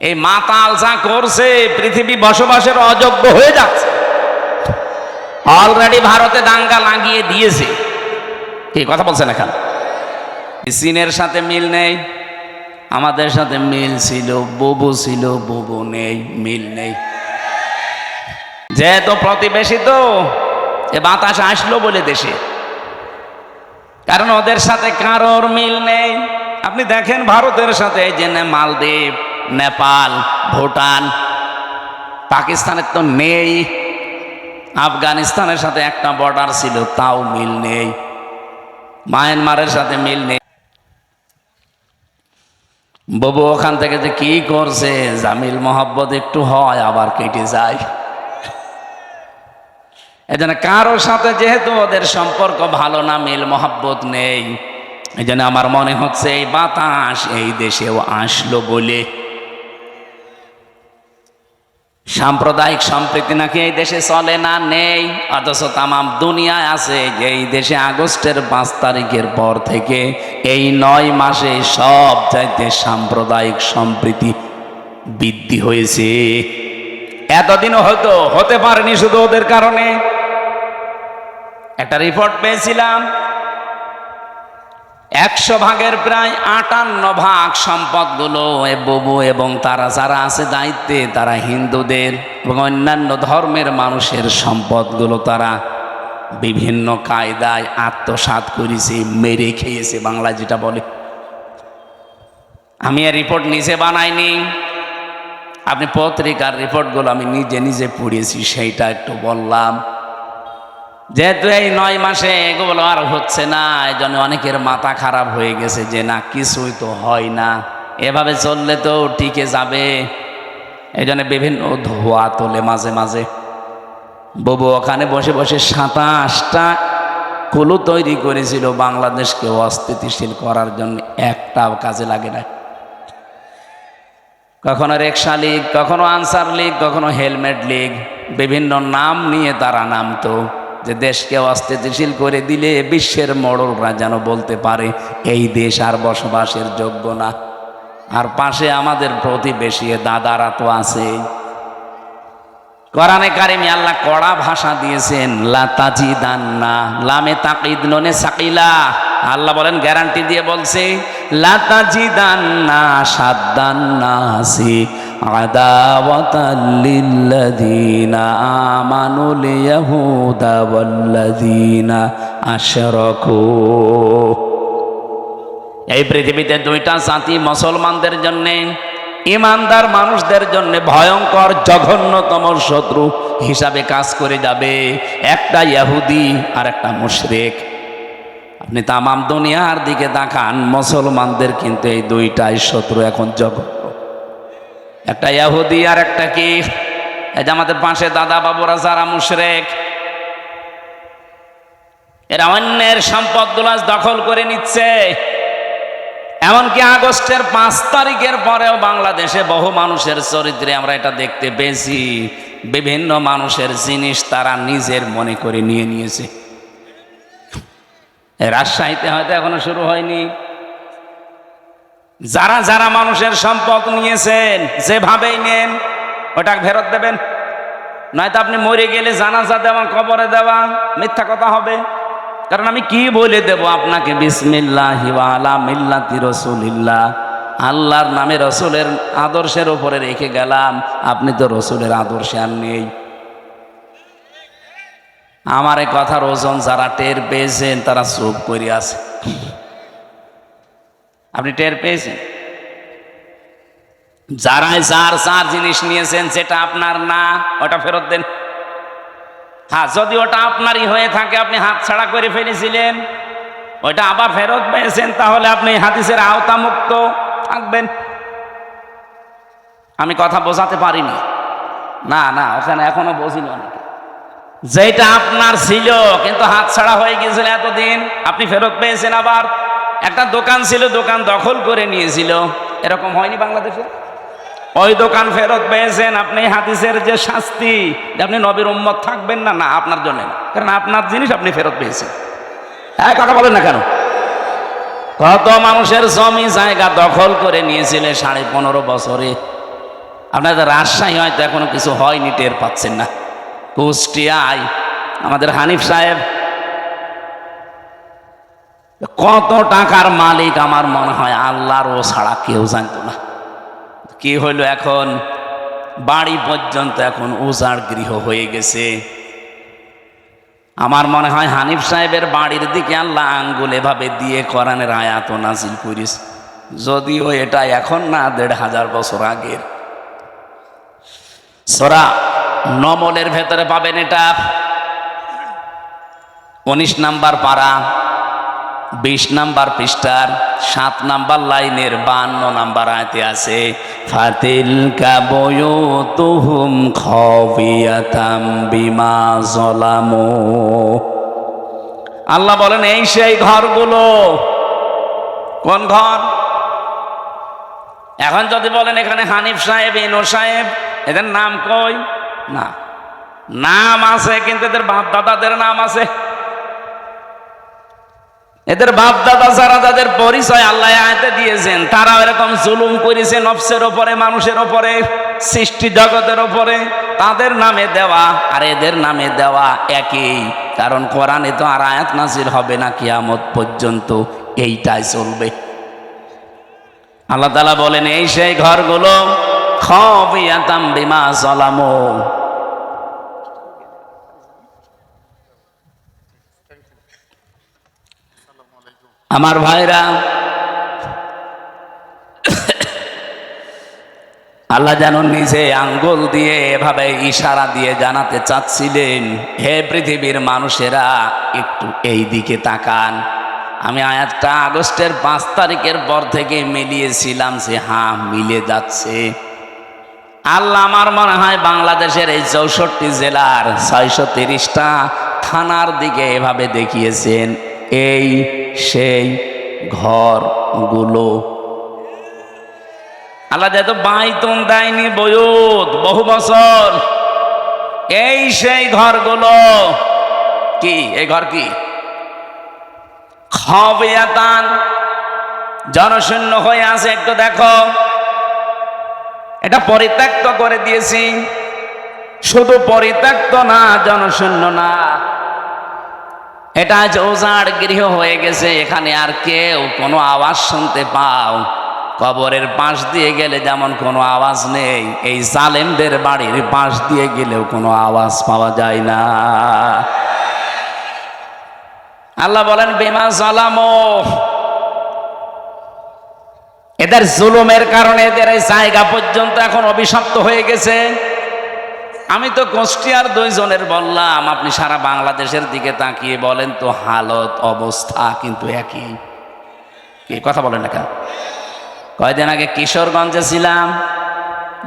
এই মাতাল যা করছে পৃথিবী বসবাসের অযোগ্য হয়ে যাচ্ছে। অলরেডি ভারতে দাঙ্গা লাগিয়ে দিয়েছে। কি কথা বলছেন এখন? চীনের সাথে মিল নেই, আমাদের সাথে মিল ছিল, বুবু ছিল, বুবু নেই, মিল নেই। যেহেতু প্রতিবেশী তো এ বাতাস আসলো বলে দেশে, কারণ ওদের সাথে কারোর মিল নেই। আপনি দেখেন ভারতের সাথে এই যে মালদ্বীপ, নেপাল, ভুটান, পাকিস্তানের তো নেই। আফগানিস্তানের সাথে একটা বর্ডার ছিল, তাও মিল নেই। মায়ানমারের সাথে মিল নেই। বাবু ওখান থেকে যে কি করছে, জামিল মোহাব্বত একটু হয় আবার কেটে যায়। এজন্য কারোর সাথে যেহেতু ওদের সম্পর্ক ভালো না, মিল মোহাব্বত নেই, এই জন্য আমার মনে হচ্ছে এই বাতাস এই দেশেও আসলো বলে। সাম্প্রদায়িক সম্প্রীতি নাকি এই দেশে চলে না, নেই, অথচ তামাম দুনিয়ায় আছে যে এই দেশে আগস্টের 5 তারিখের পর থেকে এই 9 মাসে সব চাইতে সাম্প্রদায়িক সম্প্রীতি বৃদ্ধি হয়েছে। এতদিনও হয়তো হতে পারেনি শুধু ওদের কারণে। একটা রিপোর্ট পেয়েছিলাম, 100 ভাগের প্রায় 58 ভাগ সম্পদগুলো বুবু এবং তারা যারা আছে দায়িত্বে, তারা হিন্দুদের এবং অন্যান্য ধর্মের মানুষের সম্পদগুলো তারা বিভিন্ন কায়দায় আত্মসাৎ করেছে, মেরে খেয়েছে, বাংলা যেটা বলে। আমি এই রিপোর্ট নিজে বানাইনি, আপনি পত্রিকার রিপোর্টগুলো আমি নিজে নিজে পড়েছি, সেইটা একটু বললাম। যেহেতু এই 9 মাসে এগুলো আর হচ্ছে না, এই জন্য অনেকের মাথা খারাপ হয়ে গেছে যে না, কিছুই তো হয় না, এভাবে চললে তো টিকে যাবে। এই জন্য বিভিন্ন ধোয়া তোলে মাঝে মাঝে। বাবু ওখানে বসে বসে 27টা কুলু তৈরি করেছিল বাংলাদেশকে অস্থিতিশীল করার জন্য, একটাও কাজে লাগে না। কখনো রিক্সা লীগ, কখনো আনসার লীগ, কখনো হেলমেট লীগ, বিভিন্ন নাম নিয়ে তারা নামতো যে দেশকে অস্থিতিশীল করে দিলে বিশ্বের মোড়লরা যেন বলতে পারে এই দেশ আর বসবাসের যোগ্য না। আর পাশে আমাদের প্রতিবেশী দাদারা তো আছে। কোরআনে কারিমে আল্লাহ কড়া ভাষা দিয়েছেন, লা তাজিদান্না, লামে তাকিদ নুনে সাকিলা। আল্লাহ বলেন, গ্যারান্টি দিয়ে বলছে, লা তাজিদান্না সাদ্দান্নাসি আদাওয়াতাল লিল্লাযিনা আমানুল ইয়াহুদা ওয়াল্লাযিনা আশরাকু। এই পৃথিবীতে 2টা জাতি মুসলমানদের জন্য, ইমানদার মানুষদের জন্য ভয়ঙ্কর জঘন্যতম শত্রু হিসাবে কাজ করে যাবে। একটা ইহুদি আর একটা মুশরিক। আপনি তামাম দুনিয়ার দিকে তাকান, মুসলমানদের কিন্তু এই 2টাই শত্রু এখন জঘন্য। একটা ইহুদি আর একটা কি, এই যে আমাদের পাশে দাদা বাবুরা যারা মুশরিক, এরা অন্যের সম্পদগুলো দখল করে নিচ্ছে। এমনকি আগস্টের 5 তারিখের পরেও বাংলাদেশে বহু মানুষের চরিত্রে আমরা এটা দেখতে পেয়েছি, বিভিন্ন মানুষের জিনিস তারা নিজের মনে করে নিয়ে নিয়েছে। রাজশাহীতে হয়তো এখনো শুরু হয়নি। যারা যারা মানুষের সম্পদ নিয়েছেন, যেভাবেই নেন ওটা ফেরত দেবেন, নয়তো আপনি মরে গেলে জানাজা দেওয়া, কবরে দেওয়া মিথ্যা কথা হবে। কারণ আমি কি বলে দেব আপনাকে, বিসমিল্লাহি ওয়া আলা মিল্লাতি রাসূলিল্লাহ, আল্লাহর নামে রসুলের আদর্শের উপরে রেখে গেলাম, আপনি তো রসুলের আদর্শে আর নেই। আমার এই কথার ওজন যারা টের পেয়েছেন তারা চুপ করে আছে। আপনি টের পেয়েছেন? যারা যার যার জিনিস নিয়েছেন, যেটা আপনার না ওটা ফেরত দেন। হ্যাঁ, যদি ওটা আপনারই হয়ে থাকে, আপনি হাত ছাড়া করে ফেলেছিলেন, ওইটা আবার ফেরত পেয়েছেন, তাহলে আপনি হাদিসের আওতামুক্ত থাকবেন। আমি কথা বোঝাতে পারিনি? না না, ওখানে এখনো বুঝিনি অনেকে। যেটা আপনার ছিল কিন্তু হাত ছাড়া হয়ে গিয়েছিল এতদিন, আপনি ফেরত পেয়েছেন। আবার একটা দোকান ছিল, দোকান দখল করে নিয়েছিল, এরকম হয়নি বাংলাদেশে? ওই দোকান ফেরত পেয়েছেন, আপনি হাদিসের যে শাস্তি, যে আপনি নবীর উম্মত থাকবেন না, না আপনার জন্য না, কারণ আপনার জিনিস আপনি ফেরত পেয়েছেন। হ্যাঁ, কথা বলেন না কেন? কত মানুষের জমি জায়গা দখল করে নিয়েছিলেন 15.5 বছরে, আপনাদের রাজশাহী হয়তো এখনো কিছু হয়নি, টের পাচ্ছেন না। কুষ্টিয়ায় আমাদের হানিফ সাহেব কত টাকার মালিক আমার মনে হয় আল্লাহর ও ছাড়া কেউ জানতো না। কি হইলো এখন? বাড়ি পর্যন্ত এখন উজাড় গৃহ হয়ে গেছে। আমার মনে হয় হানিফ সাহেবের বাড়ির দিকে আল্লাহ আঙ্গুল এভাবে দিয়ে কোরআনের আয়াত নাজিল করিস, যদিও এটা এখন না, ১৫০০ বছর আগের। সূরা নমলের ভেতরে পাবেন এটা, ১৯ নাম্বার পারা, ২০ নাম্বার পৃষ্ঠার ৭ নাম্বার লাইনের ৫২ নাম্বার আয়াতে আছে, ফাতিলকা বুয়ুতুহুম খাবিয়াতাম বিমা যালামু। আল্লাহ বলেন এই সেই ঘরগুলো। কোন ঘর? এখন যদি বলেন এখানে হানিফ সাহেব, ইনো সাহেব, এদের নাম কই? না, নাম আছে, কিন্তু এদের বাপ দাদাদের নাম আছে। এদের বাপ দাদা যারা, যাদের পরিচয় আল্লাহ আয়াতে দিয়েছেন, তারা এরকম জুলুম করেছে নফসের ওপরে, মানুষের ওপরে, সৃষ্টি জগতের ওপরে, তাদের নামে দেওয়া আর এদের নামে দেওয়া একই। কারণ কোরআনে তো আর আয়াত নাজিল হবে না কিয়ামত পর্যন্ত, এইটাই চলবে। আল্লাহ তাআলা বলেন এই সেই ঘরগুলো, খাবিয়াতাম বিমা যালামু। আমার ভাইরা, আল্লাহ যেন নিজে আঙ্গুল দিয়ে এভাবে ইশারা দিয়ে জানাতে চাচ্ছিলেন, হে পৃথিবীর মানুষেরা একটু এই দিকে তাকান। আমি আয়াতটা আগস্টের ৫ তারিখের পর থেকে মিলিয়েছিলাম যে হ্যাঁ মিলে যাচ্ছে। আল্লাহ আমার মনে হয় বাংলাদেশের এই ৬৪ জেলার ৬৩০টা থানার দিকে এভাবে দেখিয়েছেন, এই সেই ঘরগুলো। আল্লাহ যেহেতু বাইতুন দেয়নি বয়ুত বহু বছর, এই সেই ঘরগুলো। কি এই ঘর? কি খাবিয়াতান, জনশূন্য হয়ে আছে। একটু দেখো, এটা পরিত্যক্ত করে দিয়েছি। শুধু পরিত্যক্ত না, জনশূন্য না, এটা আজ উজাড় গৃহ হয়ে গেছে। এখানে আর কেউ কোনো আওয়াজ শুনতে পাও? কবরের পাশ দিয়ে গেলে যেমন কোনো আওয়াজ নেই, এই জালেমদের বাড়ির পাশ দিয়ে গেলেও কোনো আওয়াজ পাওয়া যায় না। আল্লাহ বলেন বিমা যালামু, এদের জুলুমের কারণে এদের এই জায়গা পর্যন্ত এখন অভিশপ্ত হয়ে গেছে। আমি তো কুষ্টিয়ার ২ জনের বললাম, আপনি সারা বাংলাদেশের দিকে তাকিয়ে বলেন তো, হালত অবস্থা কিন্তু একই। কি কথা বলেন না কেন? কয়দিন আগে কিশোরগঞ্জে ছিলাম,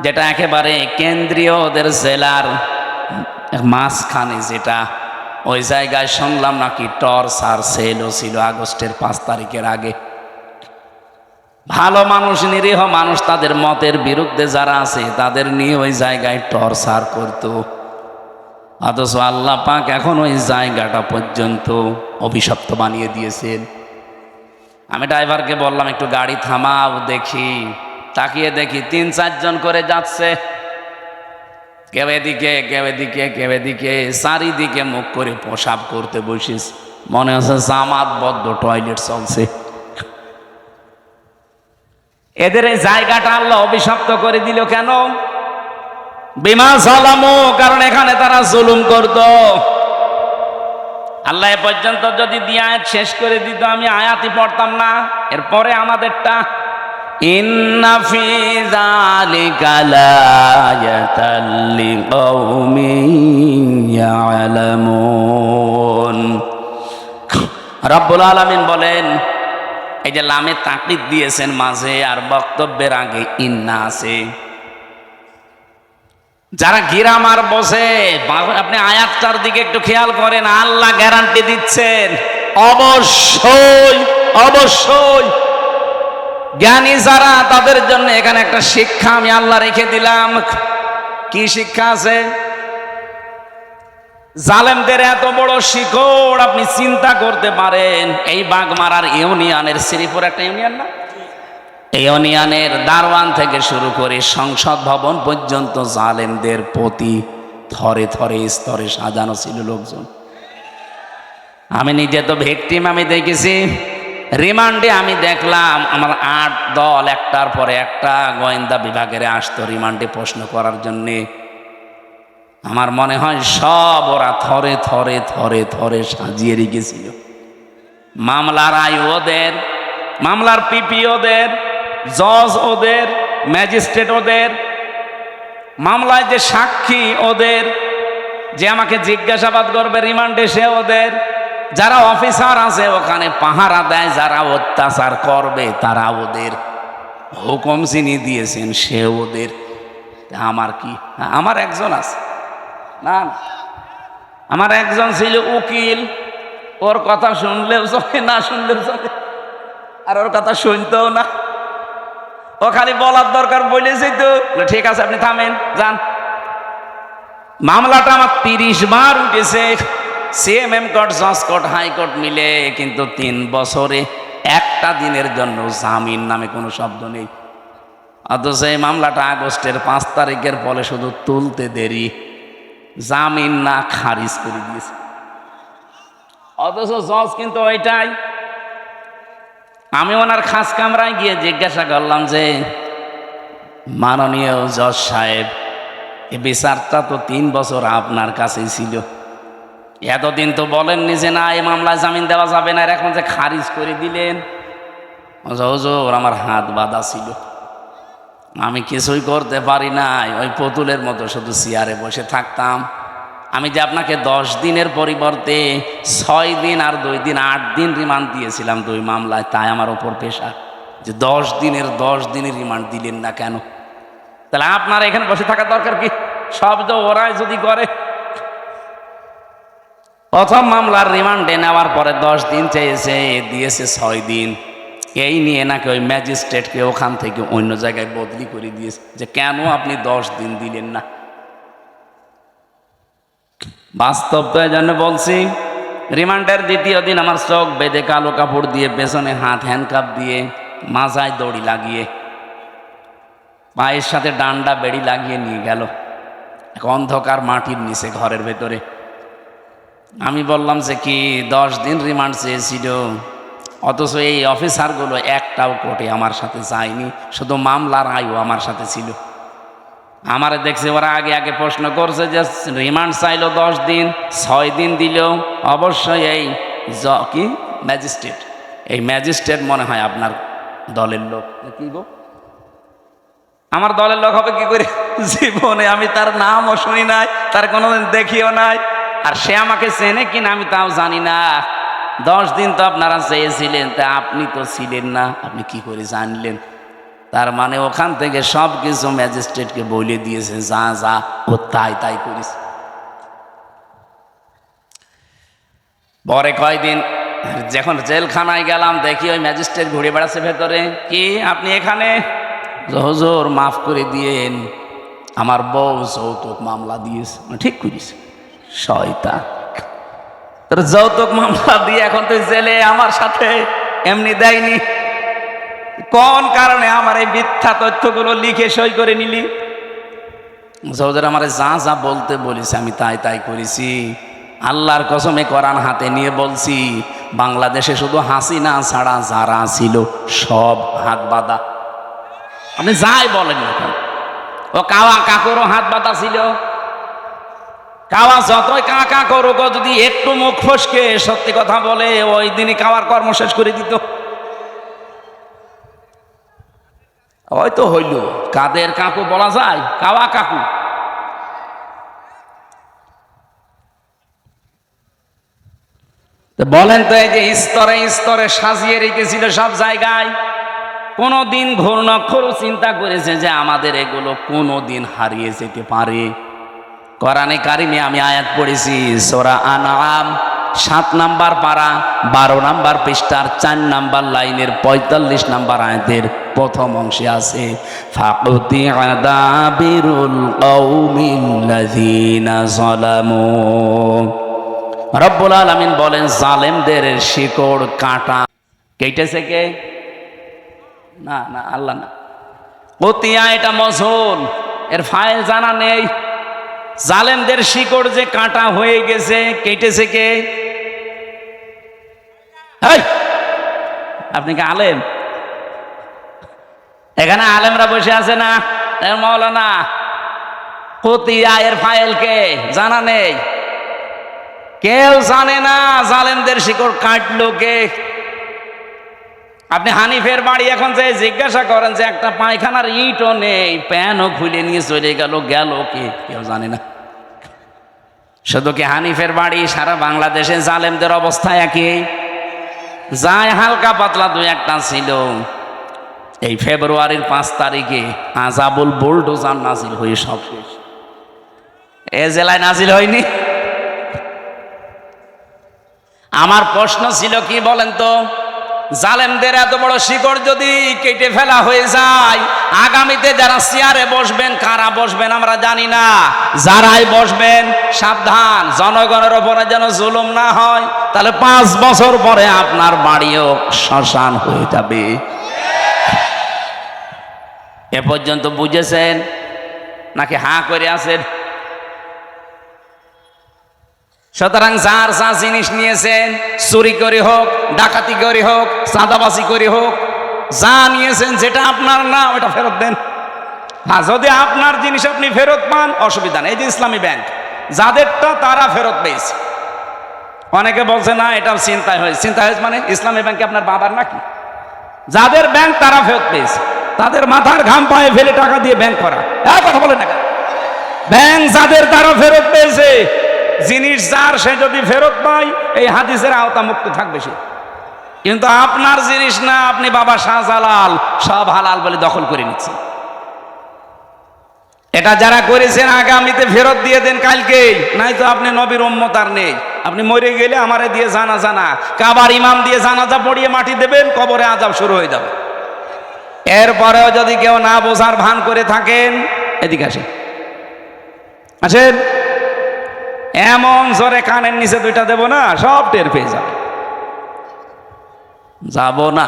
যেটা একেবারে কেন্দ্রীয় ওদের জেলার মাঝখানে, যেটা ওই জায়গায় শুনলাম নাকি টর্চার সেলও ছিল আগস্টের ৫ তারিখের আগে। ভালো মানুষ, নিরীহ মানুষ, তাদের মতের বিরুদ্ধে যারা আছে তাদের নিয়ে ওই জায়গায় টর্চার করত। অথচ আল্লাহ পাক এখন ওই জায়গাটা পর্যন্ত অভিশপ্ত বানিয়ে দিয়েছেন। আমি ড্রাইভারকে বললাম একটু গাড়ি থামাও, দেখি। তাকিয়ে দেখি ৩-৪ জন করে যাচ্ছে, কেউ এদিকে কেউ এদিকে কেউ এদিকে, চারিদিকে মুখ করে প্রসাব করতে বসিস। মনে হচ্ছে জামাতবদ্ধ টয়লেট চলছে। এদের এই জায়গাটা আল্লাহ অভিশপ্ত করে দিল কেন? বিমা যালামু, কারণ এখানে তারা জুলুম করত। আল্লাহ এ পর্যন্ত যদি দিয়ে আয়াত শেষ করে দিত, আমি আয়াতই পড়তাম না। এরপরে আমাদেরটা, ইন্না ফি যালিকা লায়াতাল লিকাউমিন ইয়ালামুন। রব্বুল আলামিন বলেন, এই যে লামে তাকলিদ দিয়েছেন মাঝে, আর বক্তব্যের আগে ইন্না আছে। যারা গিরামার বসে, আপনি আয়াতটার দিকে একটু খেয়াল করেন, আল্লাহ গ্যারান্টি দিচ্ছেন অবশ্যই অবশ্যই জ্ঞানী যারা, তাদের জন্য এখানে একটা শিক্ষা আমি আল্লাহ রেখে দিলাম। কি শিক্ষা আছে? জালেমদের এত বড় শিকড় আপনি চিন্তা করতে পারেন। এই বাগমারার ইউনিয়নের, শ্রীপুর একটা ইউনিয়ন না, এই ইউনিয়নের দারওয়ান থেকে শুরু করে সংসদ ভবন পর্যন্ত জালেমদের প্রতি থরে থরে স্তরে সাজানো ছিল লোকজন। আমি নিজে তো ভিকটিম, আমি দেখেছি। রিমান্ডে আমি দেখলাম আমার 8 দল একটার পরে একটা গোয়েন্দা বিভাগের আসতো রিমান্ডে প্রশ্ন করার জন্যে। আমার মনে হয় সব ওরা থরে থরে থরে থরে সাজিয়ে রেখেছিল। মামলার আয় ওদের, মামলার পিপি ওদের, জজ ওদের, ম্যাজিস্ট্রেট ওদের, মামলায় যে সাক্ষী ওদের, যে আমাকে জিজ্ঞাসাবাদ করবে রিমান্ডে সে ওদের, যারা অফিসার আছে ওখানে পাহারা দেয় যারা অত্যাচার করবে তারা ওদের, হুকুম যিনি দিয়েছেন সে ওদের। আমার কি, আমার একজন আছে না, আমার একজন ছিল উকিল, ওর কথা শুনলেও চলে না শুনলেও চলে, আর ওর কথা শুনতেও না, ও খালি বলার দরকার বলেছে তো ঠিক আছে আপনি থামেন যান। মামলাটা আমার 30 বার উঠেছে, সিএমএম কোর্ট, জজ কোর্ট, হাইকোর্ট মিলে, কিন্তু 3 বছরে একটা দিনের জন্য জামিন নামে কোনো শব্দ নেই। অথচ এই মামলাটা আগস্টের 5 তারিখের ফলে শুধু তুলতে দেরি, জামিন না খারিজ করে দিয়েছে। অথচ জজ কিন্তু ওইটাই। আমি ওনার খাস কামরায় গিয়ে জিজ্ঞাসা করলাম যে মাননীয় জজ সাহেব, এই বিচারটা তো 3 বছর আপনার কাছেই ছিল, এতদিন তো বলেননি যে না এই মামলায় জামিন দেওয়া যাবে না, এখন যে খারিজ করে দিলেন। হুজুর আমার হাত বাঁধা ছিল, আমি কিছুই করতে পারি নাই, ওই পুতুলের মতো শুধু চেয়ারে বসে থাকতাম। আমি যে আপনাকে 10 দিনের পরিবর্তে 6 দিন আর 2 দিন 8 দিন রিমান্ড দিয়েছিলাম 2 মামলায়, তাই আমার ওপর পেশা যে 10 দিনের রিমান্ড দিলেন না কেন? তাহলে আপনার এখানে বসে থাকার দরকার কি? সব তো ওরাই যদি করে। প্রথম মামলার রিমান্ডে নেওয়ার পরে 10 দিন চেয়েছে, দিয়েছে 6 দিন। এই নিয়ে নাকি ওই ম্যাজিস্ট্রেটকে ওখান থেকে অন্য জায়গায় বদলি করে দিয়েছে যে কেন আপনি 10 দিন দিলেন না। বাস্তব তো এই জন্য বলছি। রিমান্ডের 2য় দিন আমার চোখ বেঁধে কালো কাপড় দিয়ে, পেছনে হাত হ্যান্ডকাপ দিয়ে, মাথায় দড়ি লাগিয়ে, পায়ের সাথে ডান্ডা বেড়ি লাগিয়ে নিয়ে গেল এক অন্ধকার মাটির নিচে ঘরের ভেতরে। আমি বললাম যে কি 10 দিন রিমান্ড চেয়েছিল, অথচ এই অফিসারগুলো একটাও কোর্টে আমার সাথে যায়নি, শুধু মামলার আয়ও আমার সাথে ছিল। আমারে দেখছে ওরা আগে আগে প্রশ্ন করছে যে রিমান্ড চাইলো 10 দিন, 6 দিন দিল, অবশ্যই এই কি ম্যাজিস্ট্রেট, এই ম্যাজিস্ট্রেট মনে হয় আপনার দলের লোক। কি গো, আমার দলের লোক হবে কি করে? জীবনে আমি তার নামও শুনি নাই, তার কোনোদিন দেখিও নাই, আর সে আমাকে চেনে কিনা আমি তাও জানি না। 10 দিন তো আপনারা চেয়েছিলেন, তা আপনি তো ছিলেন না, আপনি কি করে জানলেন? তার মানে ওখান থেকে সব কিছু ম্যাজিস্ট্রেটকে বলে দিয়েছে, যা যা ও তাই তাই করিস। পরে কয়দিন যখন জেলখানায় গেলাম, দেখি ওই ম্যাজিস্ট্রেট ঘুরে বেড়াচ্ছে ভেতরে। কি আপনি এখানে? হুজুর মাফ করে দিয়েন, আমার বউ যৌতুক মামলা দিয়েছে। ঠিক করিস, শয়তান, তোর যৌতুক মামলা দিয়ে এখন তুই জেলে, আমার সাথে এমনি দেয়নি, কোন কারণে আমার এই মিথ্যা তথ্যগুলো লিখে সই করে নিলি? হুজুর আমারে যা যা বলতে বলিস আমি তাই তাই করেছি। আল্লাহর কসমে কোরআন হাতে নিয়ে বলছি, বাংলাদেশে শুধু হাসিনা ছাড়া যারা ছিল সব হাত বাঁধা। আপনি যাই বলেন না কেন, ও কাওয়া কাকুরও হাত বাঁধা ছিল। কাওয়া যতই কাকা করুক, যদি একটু মুখ ফসকে সত্যি কথা বলে, ওই দিনই কাওয়ার কর্ম শেষ করে দিত। হয়তো হইল, কাদের কাকু বলা যায়? কাওয়া কাকু। বলেন তো, এই যে স্তরে স্তরে সাজিয়ে রেখেছিল সব জায়গায়, কোনদিন ঘূর্ণাক্ষরও চিন্তা করেছে যে আমাদের এগুলো কোনদিন হারিয়ে যেতে পারে? কোরআনে কারিমে আমি আয়াত পড়েছি, সূরা আনআম 7 নাম্বার পারা 12 নাম্বার পৃষ্ঠার 4 নাম্বার লাইনের 45 নাম্বার আয়াতের প্রথম অংশে আছে, ফাকুতিআ দাবিরুল কওমিল্লাযীনা যালামু। রব্বুল আলামিন বলেন, জালেমদের শিকড় কাটা কেটেছে কে? না না, আল্লাহ না। কতিয়া এটা মজহুল, এর ফাইল জানা নেই। জালেমদের শিকড় যে কাটা হয়ে গেছে, কেটেছে কে? আপনি কি আলেম? এখানে আলেমরা বসে আছে না, মৌলানা। কতিয়া এর ফাইল কে জানা নেই, কেউ জানে না। জালেমদের শিকড় কাটলো কে? আপনি হানিফের বাড়ি এখন যে জিজ্ঞাসা করেন যে একটা পায়খানার ইটও নেই, প্যানও খুলে নিয়ে চলে গেল, গেল কে? কেউ জানে না। শুধু কি হানিফের বাড়ি, সারা বাংলাদেশে জালেমদের অবস্থা একই? যায় হালকা পাতলা দুই একটা ছিল। এই ফেব্রুয়ারির 5 তারিখে আজাবুল বুলডোজার নাজিল হয়ে সব শেষ। এ জেলায় নাজিল হয়নি? আমার প্রশ্ন ছিল কি বলেন তো, জালেমদের এত বড় শিকড় যদি কেটে ফেলা হয়ে যায়, আগামীতে যারা চেয়ারে বসবেন, কারা বসবেন আমরা জানি না, যারাই বসবেন সাবধান, জনগণের ওপরে যেন জুলুম না হয়। তাহলে 5 বছর পরে আপনার বাড়িও শ্মশান হয়ে যাবে। এ পর্যন্ত বুঝেছেন নাকি হাঁ করে আছেন? সুতরাং যার যা জিনিস নিয়েছেন, চুরি করে হোক, ডাকাতি করে হোক, চাঁদাবাজি করে হোক, যা নিয়েছেন যেটা আপনার না ওটা ফেরত দেন। হ্যাঁ, যদি আপনার জিনিস আপনি ফেরত পান অসুবিধা নেই। এই যে ইসলামী ব্যাংক, যাদেরটা তারা ফেরত পেয়েছে। অনেকে বলছে না এটা চিন্তায় হয়েছে। চিন্তা হয়েছে মানে ইসলামী ব্যাংকে আপনার বাবার নাকি? যাদের ব্যাংক তারা ফেরত পেয়েছে, তাদের মাথার ঘাম পায়ে ফেলে টাকা দিয়ে ব্যাংক করা। কথা বলেন না, ব্যাংক যাদের তারা ফেরত পেয়েছে। জিনিস যার, সে যদি ফেরত পায় এই হাদিসের আওতা মুক্ত থাকবে সে। কিন্তু আপনার জিনিস না, আপনি বাবা শাহজালাল সব হালাল বলে দখল করে নিচ্ছেন। এটা যারা করেছেন আগামীতে ফেরত দিয়ে দেন কালকেই, নাই তো আপনি নবীর উম্মত আর নেই। আপনি মরে গেলে আমারে দিয়ে জানাজা না, কাবার ইমাম দিয়ে জানাজা পড়িয়ে মাটি দেবেন, কবরে আযাব শুরু হয়ে যাবে। এরপরেও যদি কেউ না বোঝার ভান করে থাকেন, এদিকে আসেন, আসেন। এমন জোরে কানের নিচে দুইটা দেব না, সব টের পেয়ে যাবে। যাব না।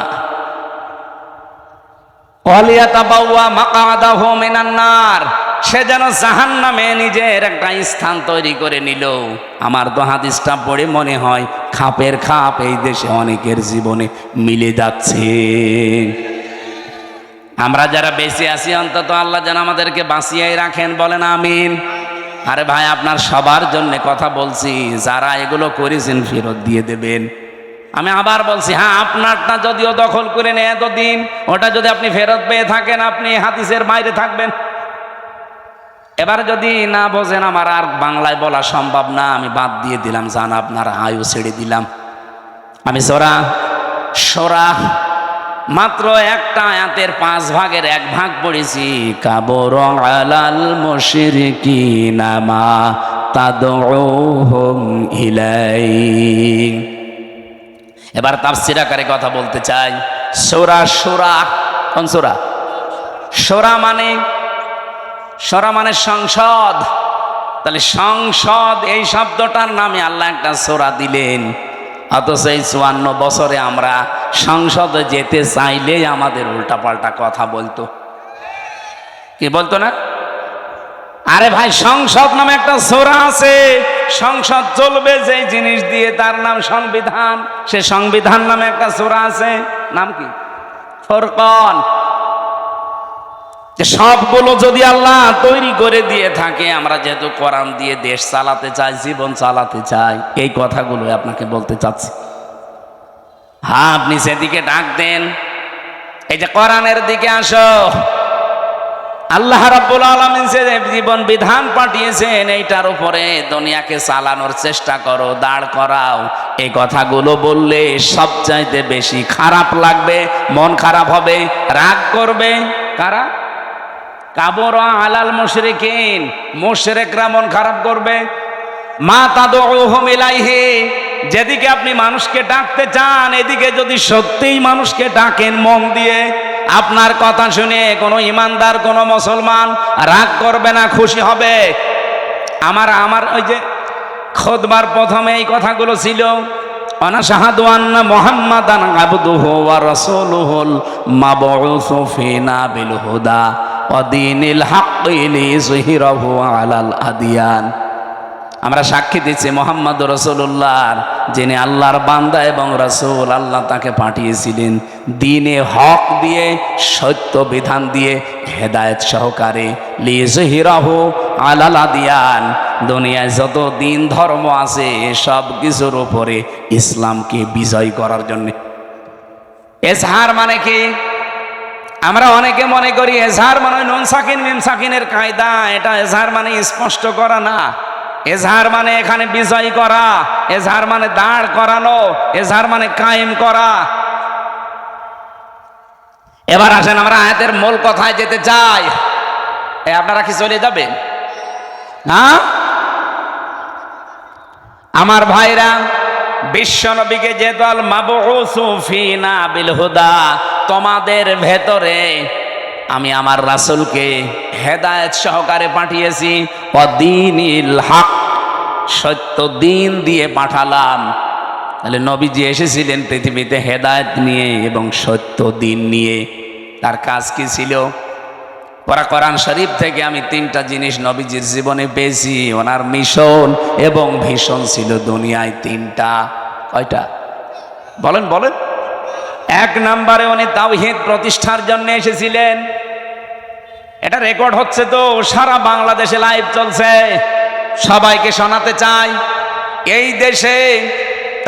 সে যেন জাহান্নামে নিজের একটা স্থান তৈরি করে নিল। আমার তো হাদিসটা পড়ে মনে হয় খাপের খাপ এই দেশে অনেকের জীবনে মিলে যাচ্ছে। আমরা যারা বেঁচে আছি অন্তত আল্লাহ যেন আমাদেরকে বাঁচিয়ে রাখেন, বলেন আমিন। আরে ভাই, আপনার সবার জন্য কথা বলছি, যারা এগুলো করেছেন ফেরত দিয়ে দেবেন। আমি আবার বলছি, হ্যাঁ আপনারটা যদিও দখল করে নেয় এতদিন, ওটা যদি আপনি ফেরত পেয়ে থাকেন, আপনি হাদিসের বাইরে থাকবেন। এবার যদি না বোঝেন, আমার আর বাংলায় বলা সম্ভব না, আমি বাদ দিয়ে দিলাম, জান আপনার আয়ু ছেড়ে দিলাম। আমি সূরা মাত্র একটা আয়াতের 5 ভাগের 1 ভাগ পড়েছি। কাবর আলাল মুশরিকিনা মা তাদউহুম ইলাই। এবার তাফসীর আকারে কথা বলতে চাই। সূরা কোন সূরা? সূরা মানে সংসদ। তাহলে সংসদ এই শব্দটার নামে আল্লাহ একটা সূরা দিলেন। অথচ এই 54 বছরে আমরা সংসদে যেতে চাইলেই আমাদের উল্টাপাল্টা কথা বলতো। কি বলতো না? আরে ভাই, সংসদ নামে একটা সূরা আছে। সংসদ চলবে যে জিনিস দিয়ে, তার নাম সংবিধান। সে সংবিধান নামে একটা সূরা আছে, নাম কি? ফুরকান। সবগুলো যদি আল্লাহ তৈরি করে দিয়ে থাকে, আমরা যেহেতু কোরআন দিয়ে দেশ চালাতে চাই, জীবন চালাতে চাই, এই কথাগুলো আপনাকে বলতে চাচ্ছি। হ্যাঁ, আপনি সেদিকে ডাক দেন, এই যে কোরআনের দিকে আসো। আল্লাহ রাব্বুল আলামিন যে জীবন বিধান পাঠিয়েছেন, এইটার উপরে দুনিয়াকে চালানোর চেষ্টা করো, দাঁড় করাও। এই কথাগুলো বললে সবচাইতে বেশি খারাপ লাগবে, মন খারাপ হবে, রাগ করবে কারা? কাবরা আলাল মুশরিকিন, মুশরিকরা মন খারাপ করবে। মা তাদউহুম ইলাইহি, যেদিকে আপনি মানুষকে ডাকতে চান, এদিকে যদি সত্যিই মানুষকে ডাকেন মন দিয়ে, আপনার কথা শুনে কোনো ইমানদার, কোনো মুসলমান রাগ করবে না, খুশি হবে। আমার ওই যে খুতবার প্রথমে এই কথাগুলো ছিল। ওয়ানাশহাদু আন্না মুহাম্মাদান আবদুহু ওয়া রাসূলুহুল মাবউসু ফিনা বিল হুদা ওয়া দীনিল হাক্কি লিইযহিরাহু আলাল আদিয়ান। আমরা সাক্ষী দিচ্ছি মুহাম্মদ রাসূলুল্লাহ, যিনি আল্লাহর বান্দা এবং রাসূল, আল্লাহ তাকে পাঠিয়েছিলেন দ্বীনে হক দিয়ে, সত্য বিধান দিয়ে, হেদায়েত সহকারে, লিইযহিরাহু আলাল আদিয়ান, দুনিয়ায় যত দিন ধর্ম আছে সব কিছুর উপরে ইসলামকে বিজয় করার জন্য। এজহার মানে কি? আমরা অনেকে মনে করি এজহার মানে নুন সাকিন মিম সাকিনের কায়দা, এটা এজহার মানে স্পষ্ট করা না। এজহার মানে এখানে বিজয় করা, এজহার মানে দাঁড় করানো, এজহার মানে কায়েম করা। এবার আসেন আমরা আয়াতের মূল কথায় যেতে চাই। আপনারা কি চলে যাবেন না? আমার ভাইরা, বিশ্ব নবীকে যেহেতু আল মাবউসু ফিনা বিল হুদা, তোমাদের ভেতরে আমি আমার রাসূলকে হেদায়েত সহকারে পাঠিয়েছি, ওয়াদীনিল হক, সত্য দিন দিয়ে পাঠালাম। তাহলে নবীজি এসেছিলেন পৃথিবীতে হেদায়েত নিয়ে এবং সত্য দিন নিয়ে। তার কাজ কি ছিল? কোরআন শরীফ থেকে আমি তিনটা জিনিস নবীজির জীবনে পেয়েছি। ওনার মিশন এবং ভিশন ছিল দুনিয়ায় তিনটা। কয়টা বলেন বলেন? এক নম্বরে উনি তাওহীদ প্রতিষ্ঠার জন্য এসেছিলেন। এটা রেকর্ড হচ্ছে, তো সারা বাংলাদেশে লাইভ চলছে, সবাইকে শোনাতে চাই। এই দেশে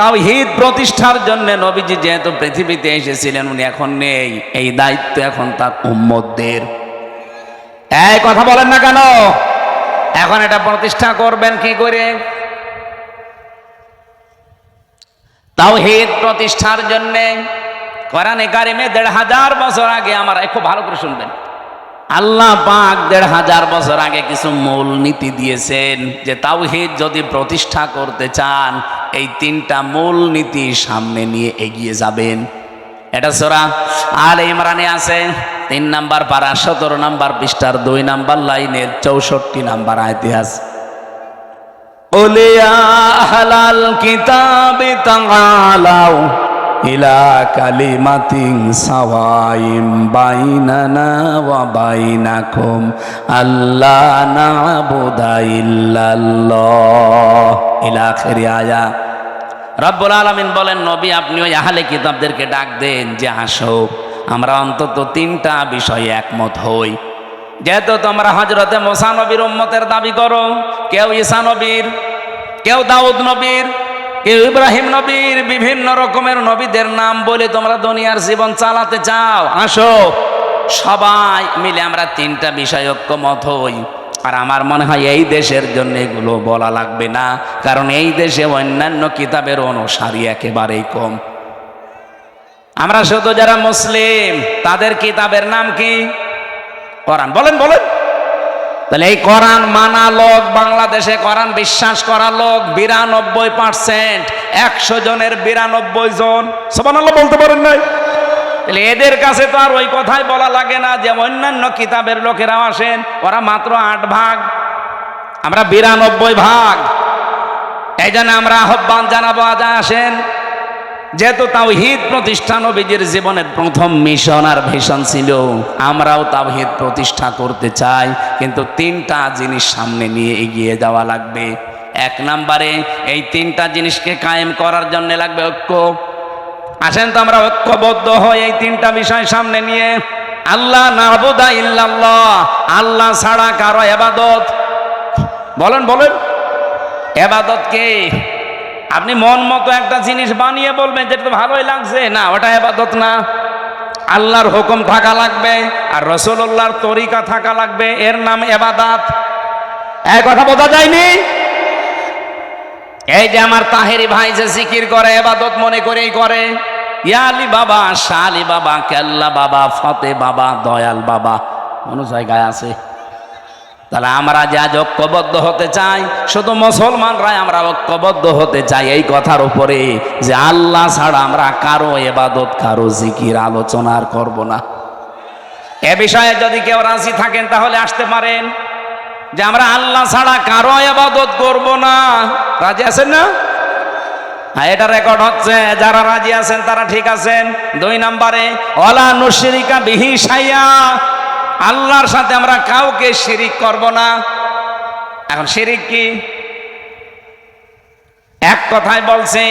তাওহীদ প্রতিষ্ঠার জন্য নবীজি যেহেতু পৃথিবীতে এসেছিলেন, উনি এখন নেই, এই দায়িত্ব এখন তার উম্মতদের। এই কথা বলেন না কেন? এখন এটা প্রতিষ্ঠা করবেন কি করে? তাওহীদ প্রতিষ্ঠার জন্য কোরআনে কারিমে ১৫০০ বছর আগে, আমরা খুব ভালো করে শুনবেন, আল্লাহ পাক ১৫০০ বছর আগে কিছু মূল নীতি দিয়েছেন যে তাওহীদ যদি প্রতিষ্ঠা করতে চান এই তিনটা মূল নীতি সামনে নিয়ে এগিয়ে যাবেন। এটা সূরা আলে ইমরানে আছে, ৩ নাম্বার পারা ১৭ নাম্বার পৃষ্ঠার ২ নাম্বার লাইনের ৬৪ নাম্বার আয়াতে আছে, কুল ইয়া আহলাল কিতাবি তাআলাউ ইলা কালিমাতিন সাওয়াইম বাইনানা ওয়া বাইনাকুম আল্লা না'বুদা ইল্লাল্লাহ ইলা আখিরি আয়া। রব্বুল আলামিন বলেন, নবী আপনি ওই আহলে কিতাবদেরকে ডাক দেন যে আসো, আমরা অন্তত তিনটা বিষয়ে একমত হই। যেহেতু তোমরা হযরতে মুসা নবীর উম্মতের দাবি করো, কেউ ঈসা নবীর, কেউ দাউদ নবীর, কেউ ইব্রাহিম নবীর, বিভিন্ন রকমের নবীদের নাম বলে তোমরা দুনিয়ার জীবন চালাতে চাও, আসো সবাই মিলে আমরা তিনটা বিষয় ঐক্যমত হই। আর আমার মনে হয় এই দেশের জন্য এগুলো বলা লাগবে না, কারণ এই দেশে অন্যান্য কিতাবের অনুসারী একেবারেই কম। আমরা শুধু যারা মুসলিম তাদের কিতাবের নাম কি? কোরআন। বলেন বলেন। তাহলে এই কোরআন মানা লোক, বাংলাদেশে কোরআন বিশ্বাস করা লোক 92%। 100 জনের 92 জন সুবহানাল্লাহ বলতে পারেন নাই? তাহলে এদের কাছে তো আর ওই কথাই বলা লাগে না যে অন্যান্য কিতাবের লোকেরাও আসেন, ওরা মাত্র 8 ভাগ, আমরা 92 ভাগ। এই জন্য আমরা আহ্বান জানাবো, আজ আসেন। যেহেতু তাওহীদ প্রতিষ্ঠা নবীজির জীবনের প্রথম মিশন আর ভিশন ছিল, আমরাও তাওহীদ প্রতিষ্ঠা করতে চাই, কিন্তু তিনটা জিনিস সামনে নিয়ে এগিয়ে যাওয়া লাগবে। এক নম্বরে এই তিনটা জিনিসকে কায়েম করার জন্য লাগবে ঐক্য। আসেন তো আমরা ঐক্যবদ্ধ হই এই তিনটা বিষয় সামনে নিয়ে। আল্লাহ না'বুদা ইল্লাল্লাহ, আল্লাহ ছাড়া কারো ইবাদত, বলেন বলেন, ইবাদত কি? আপনি মন মতো একটা জিনিস বানিয়ে বলবেন যেটা তো ভালোই লাগছে, না ওটা ইবাদত না। আল্লাহর হুকুম থাকা লাগবে আর রাসূলুল্লাহর তরিকা থাকা লাগবে, এর নাম ইবাদত। এই কথা বোঝা যায়নি? এই যে আমার তাহেরি ভাই যে জিকির করে, ইবাদত মনে করেই করে, ইয়া আলী বাবা, শাহ আলী বাবা, কেল্লা বাবা, ফতে বাবা, দয়াল বাবা, কোন জায়গায় আছে? তাহলে আমরা যে আজ ঐক্যবদ্ধ হতে চাই, শুধু মুসলমানরাই আমরা ঐক্যবদ্ধ হতে চাই এই কথার উপরে যে আল্লাহ ছাড়া আমরা কারো ইবাদত, কারো জিকির আলোচনা আর করব না। এ বিষয়ে যদি কেউ রাজি থাকেন তাহলে আসতে পারেন যে আমরা আল্লাহ ছাড়া কারো ইবাদত করব না। রাজি আছেন না? এটা রেকর্ড হচ্ছে, যারা রাজি আছেন তারা ঠিক আছেন। 2 নম্বরে ওয়ালা নুশরিকা বিহি শাইয়া, আল্লাহর সাথে আমরা কাউকে শিরিক করব না। এখন শিরিক কি? এক কথায় বলছি,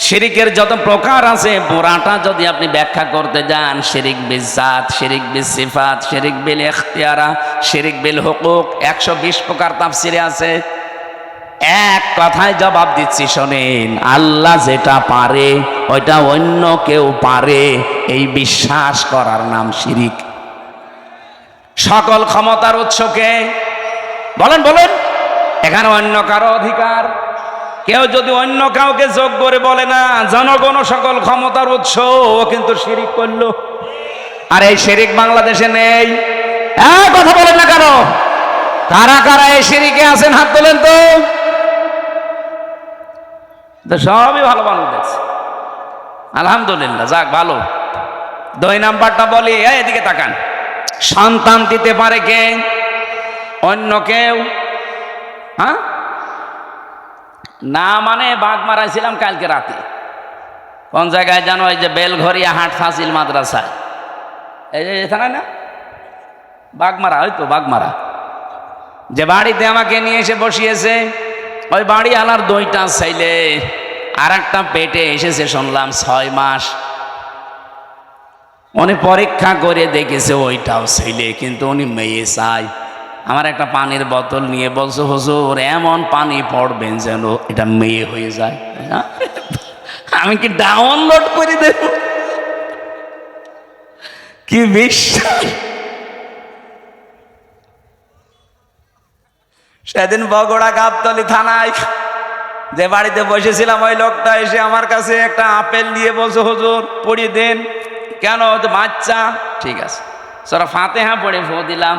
শিরিকের যত প্রকার আছে পুরাটা যদি আপনি ব্যাখ্যা করতে যান, শিরিক বিল জাত, শিরিক বিল সিফাত, শিরিক বিল ইখতিয়ারা, শিরিক বিল হুকুক, 120 প্রকার তাফসিরে আছে। এক কথায় জবাব দিচ্ছি শোনেন, আল্লাহ যেটা পারে ওইটা অন্য কেউ পারে, এই বিশ্বাস করার নাম শিরিক। সকল ক্ষমতার উৎসকে বলেন বলেন, এখানে অন্য কারো অধিকার। কেউ যদি অন্য কাউকে যোগ করে বলে না জনগণ সকল ক্ষমতার উৎস, ও কিন্তু শিরিক করলো। আর এই শিরিক বাংলাদেশে নেই। কথা বলেন না কেন? কারা কারা এই শিরিকে আছেন হাত তোলেন তো। সবই ভালো মানুষ দেখছে, আলহামদুলিল্লাহ, যাক ভালো। 2 নাম্বারটা বলি, এদিকে তাকান। সন্তান দিতে পারে কে? অন্য কেউ? হ্যাঁ না, মানে বাঘ মারাইছিলাম কালকে রাতে। কোন জায়গায় জানো? এই যে বেলঘরিয়া হাট ফাজিল মাদ্রাসায়, এই যে এখানে না বাঘমারা, হয়তো বাঘমারা, যে বাড়িতে আমাকে নিয়ে এসে বসিয়েছে, ওই বাড়ি আলার 2টা ছেলে, আর একটা পেটে এসেছে শুনলাম 6 মাস। উনি পরীক্ষা করে দেখেছে ওইটাও ছেলে, কিন্তু উনি মেয়ে চাই। আমার একটা পানির বোতল নিয়ে বলছে, হুজুর এমন পানি পড়বেন যেন এটা মেয়ে হয়ে যায়। আমি কি ডাউনলোড করে দেব? কি বিশ্বাস! সেদিন বগুড়া গাবতলী থানায় যে বাড়িতে বসেছিলাম, ওই লোকটা এসে আমার কাছে একটা আপেল নিয়ে বলছে, হুজুর পড়িয়ে দেন। কেন? বাচ্চা। ঠিক আছে, সরা ফাতিহা পড়ে ফু দিলাম,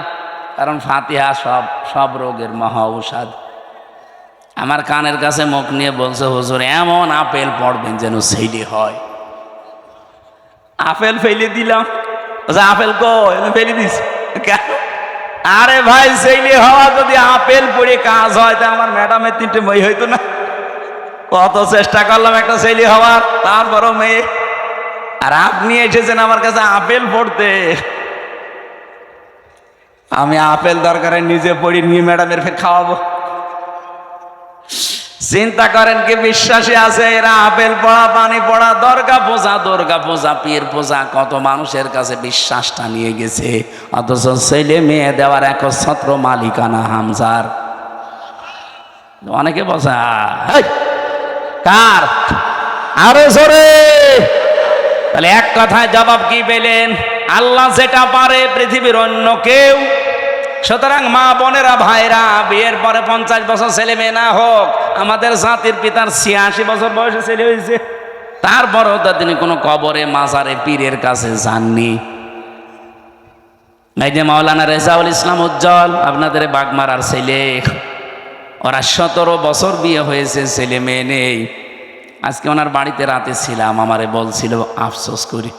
কারণ ফাতিহা সব রোগের মহা ঔষধ। আমার কানের কাছে মুখ নিয়ে বলছে, হুজুর এমন আপেল পড়বেন যেন ছেলে হয়। আপেল ফেলে দিলাম। আপেল কই? ফেলে দিস কেন? আরে ভাই, ছেলে হওয়া যদি আপেল পড়ে কাজ হয়, তা আমার ম্যাডামের 3টে মেয়ে হইতো না? কত চেষ্টা করলাম একটা ছেলে হওয়ার, তারপরও মেয়ে। আর আপনি এসেছেন আমার কাছে আপেল পড়তে। আমি আপেল দরকারে নিজে পড়ি, নিয়ে ম্যাডামের ফের খাওয়াবো। চিন্তা করেন কি বিশ্বাসী আছে এরা? আপেল পড়া, পানি পড়া, দুর্গা পূজা, পীর পূজা, কত মানুষের কাছে বিশ্বাসটা নিয়ে গেছে, অথচ ছেলে মেয়ে দেওয়ার একচ্ছত্র মালিকানা হামজার। অনেকে বসা কার? আরো জোরে। তাহলে এক কথায় জবাব কি পেলেন? আল্লাহ যেটা পারে পৃথিবীর অন্য কেউ। সুতরাং মা বোনেরা, ভাইরা, বিয়ের পরে 50 বছর ছেলে মেয়ে না হোক, আমাদের জাতির পিতার 86 বছর বয়সে ছেলে হয়েছে, তারপরেও তো তিনি কোনো কবরে, মাজারে, পীরের কাছে যাননি। এই যে মাওলানা রেজাউল ইসলাম উজ্জ্বল, আপনাদের বাগমারার ছেলে, ওরা 17 বছর বিয়ে হয়েছে, ছেলে মেয়ে নেই। আজকে ওনার বাড়িতে রাতে ছিলাম, আমারে বলছিল আফসোস করি,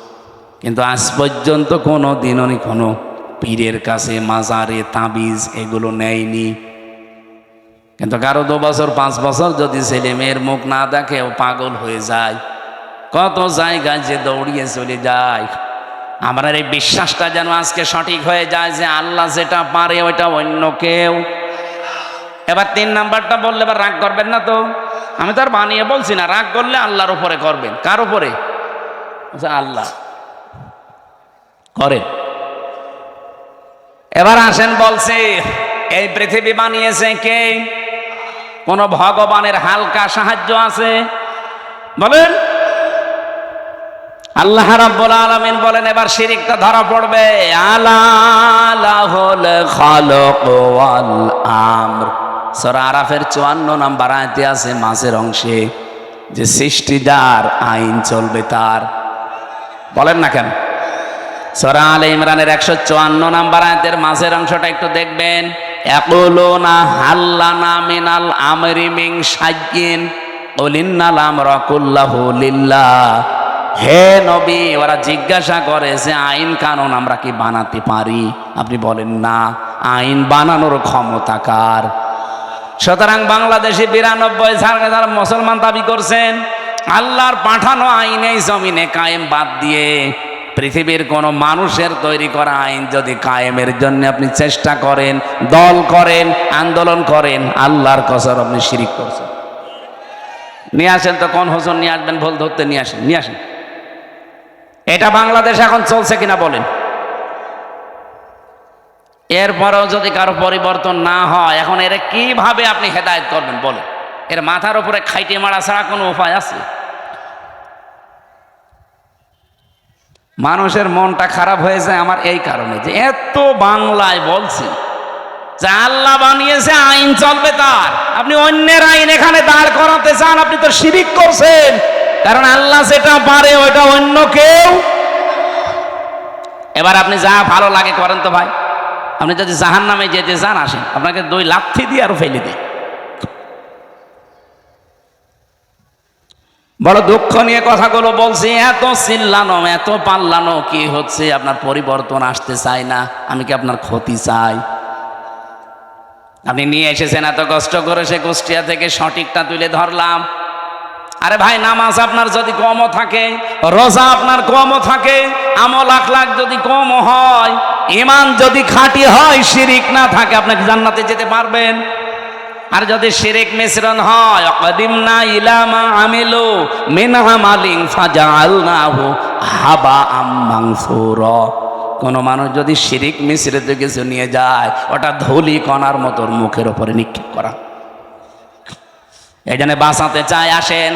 কিন্তু আজ পর্যন্ত কোনো দিন উনি কোনো পীরের কাছে, মাজারে, তাবিজ এগুলো নেয়নি। কিন্তু কারো 2 বছর 5 বছর যদি ছেলে মেয়ের মুখ না দেখে ও পাগল হয়ে যায়, কত জায়গায় যে দৌড়িয়ে চলে যায়। আমরা এই বিশ্বাসটা যেন আজকে সঠিক হয়ে যায় যে আল্লাহ যেটা পারে ওইটা অন্য কেউ। এবার 3 নাম্বারটা বললে এবার রাগ করবেন না তো? আমি তো আর বানিয়ে বলছি না, রাগ করলে আল্লাহর উপরে করবেন। কার উপরে? আল্লাহ করে। এবার আসেন, বলছে এই পৃথিবী বানিয়েছে কে? কোন ভগবানের হালকা সাহায্য আছে? বলেন। আল্লাহ রাব্বুল আলামিন বলেন, এবার শিরিকটা ধরা পড়বে। আলা লাহুল খালাক ওয়াল আমর, সূরা আরাফের 54 নম্বর আয়াতে আছে মাঝের অংশে, যে সৃষ্টিদার, আইন চলবে তার। বলেন না কেন? সূরা আলে ইমরানের 154 নম্বর আয়াতের মাঝের অংশটা একটু দেখবেন। ইয়াকুলুনা হাল্লানা মিনাল আমরি মিন শাইইন কুল ইন্নাল আমরা কুল্লাহু লিল্লাহ। হে নবী, ওরা জিজ্ঞাসা করে যে আইন কানুন আমরা কি বানাতে পারি? আপনি বলেন না, আইন বানানোর ক্ষমতা কার? সুতরাং বাংলাদেশে 92 যারা মুসলমান দাবি করছেন, আল্লাহর পাঠানো আইনে জমিনে কায়েম বাদ দিয়ে পৃথিবীর কোন মানুষের তৈরি করা আইন যদি কায়েমের জন্য আপনি চেষ্টা করেন, দল করেন, আন্দোলন করেন, আল্লাহর কসম আপনি শিরিক করছেন। নিয়ে আসেন তো, কোন হোসেন নিয়ে আসবেন, ভুল ধরতে নিয়ে আসেন, নিয়ে আসেন। এটা বাংলাদেশ এখন চলছে কিনা বলেন। এরপরেও যদি কারো পরিবর্তন না হয়, এখন এর কিভাবে আপনি হেদায়েত করবেন বলেন? এর মাথার উপরে খাইটে মারা ছাড়া কোনো উপায় আছে? মানুষের মনটা খারাপ হয়ে যায় আমার এই কারণে যে এত বাংলায় বলছি যে আল্লাহ বানিয়েছে, আইন চলবে তার, আপনি অন্যের আইন এখানে দাঁড় করাতে চান, আপনি তো শিরিক করছেন। কারণ আল্লাহ যেটা পারে ওইটা অন্য কেউ। এবার আপনি যা ভালো লাগে করেন তো ভাই। আপনি যদি জাহান্নামে যেতে চান আসেন, আপনাকে 2 লাথি দিয়ে আরো ফেলে দিই। বড় দুঃখ নিয়ে কথাগুলো বলছি, এত চিল্লানো, এত পাল্লানো কি হচ্ছে? আপনার পরিবর্তন আসতে চাই না, আমি কি আপনার ক্ষতি চাই? আপনি নিয়ে এসেছেন এত কষ্ট করে, সে কুষ্টিয়া থেকে সঠিকটা তুলে ধরলাম। আরে ভাই, নামাজ আপনার যদি কমও থাকে, রোজা আপনার কমও থাকে, আমল আখলাক যদি কম হয়, ঈমান যদি খাঁটি হয়, শিরিক না থাকে, আপনি কি জান্নাতে যেতে পারবেন? আর যদি শিরিক মিশ্রণ হয়, অকদিমনা ইলামা আমিলু মিন আমালিন ফাজআলনাহু হাবাআম মানসুরা। কোন মানুষ যদি শিরিক মিশ্রিত কিছু নিয়ে যায়, ওটা ধুলি কণার মতো মুখের উপরে নিক্ষেপ করা। এই জন্য বাঁচাতে চাই, আসেন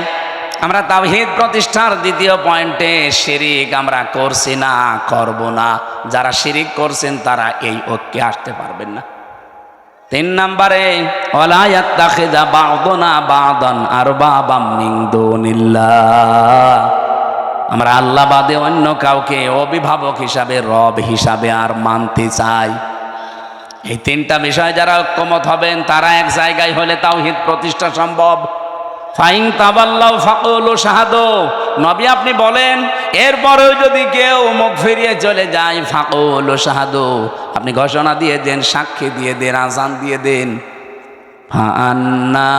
আমরা তাওহীদ প্রতিষ্ঠার 2য় পয়েন্টে, শিরিক আমরা করছি না, করব না। যারা শিরিক করছেন তারা এই ঐক্যে আসতে পারবেন না। 3 নম্বরে, ওয়ালা ইয়াত্তাখিযা বা'দুনা বা'দান আরবাবাম মিন দুনিল্লাহ। আমরা আল্লাহ বাদে অন্য কাউকে অভিভাবক হিসাবে, রব হিসাবে আর মানতে চাই। এই 3টা বিষয় যারা ঐক্যমত হবেন, তারা এক জায়গায় হলে তাওহীদ প্রতিষ্ঠা সম্ভব। ফাইন তাবাল্লাউ ফাকুলু শাহাদু, নবী আপনি বলেন, এরপরেও যদি কেউ মুখ ফিরিয়ে চলে যায়, ফাকুলু শাহাদু, আপনি ঘোষণা দিয়ে দেন, সাক্ষী দিয়ে দেন, আযান দিয়ে দেন, ফাআন্না